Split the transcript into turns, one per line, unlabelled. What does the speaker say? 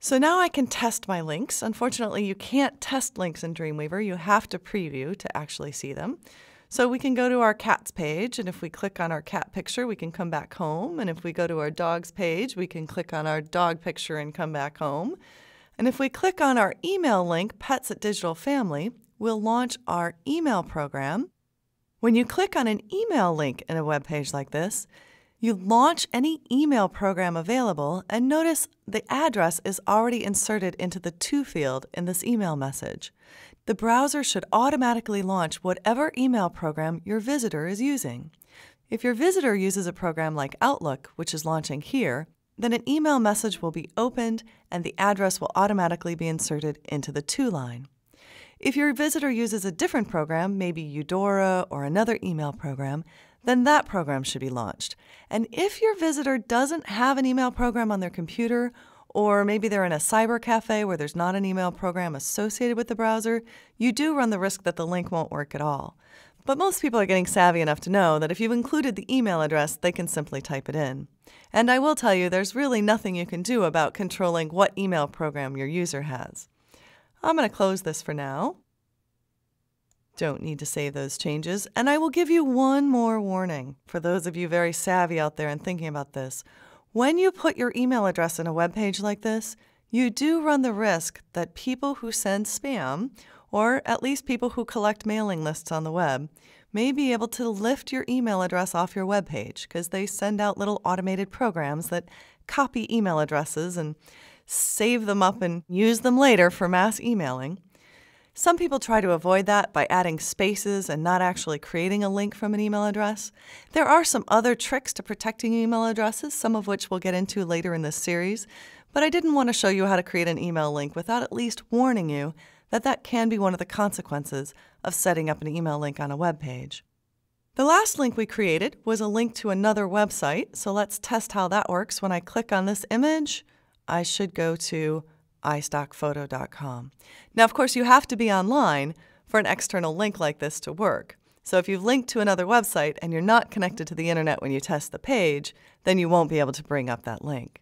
So now I can test my links. Unfortunately, you can't test links in Dreamweaver. You have to preview to actually see them. So we can go to our cats page, and if we click on our cat picture, we can come back home. And if we go to our dogs page, we can click on our dog picture and come back home. And if we click on our email link, Pets at Digital Family, we'll launch our email program. When you click on an email link in a web page like this, you launch any email program available, and notice the address is already inserted into the To field in this email message. The browser should automatically launch whatever email program your visitor is using. If your visitor uses a program like Outlook, which is launching here, then an email message will be opened and the address will automatically be inserted into the To line. If your visitor uses a different program, maybe Eudora or another email program, then that program should be launched. And if your visitor doesn't have an email program on their computer, or maybe they're in a cyber cafe where there's not an email program associated with the browser, you do run the risk that the link won't work at all. But most people are getting savvy enough to know that if you've included the email address, they can simply type it in. And I will tell you, there's really nothing you can do about controlling what email program your user has. I'm going to close this for now. Don't need to save those changes. And I will give you one more warning for those of you very savvy out there and thinking about this. When you put your email address in a web page like this, you do run the risk that people who send spam, or at least people who collect mailing lists on the web, may be able to lift your email address off your web page because they send out little automated programs that copy email addresses and save them up and use them later for mass emailing. Some people try to avoid that by adding spaces and not actually creating a link from an email address. There are some other tricks to protecting email addresses, some of which we'll get into later in this series, but I didn't want to show you how to create an email link without at least warning you that that can be one of the consequences of setting up an email link on a web page. The last link we created was a link to another website, so let's test how that works. When I click on this image, I should go to iStockPhoto.com. Now, of course, you have to be online for an external link like this to work. So if you've linked to another website and you're not connected to the internet when you test the page, then you won't be able to bring up that link.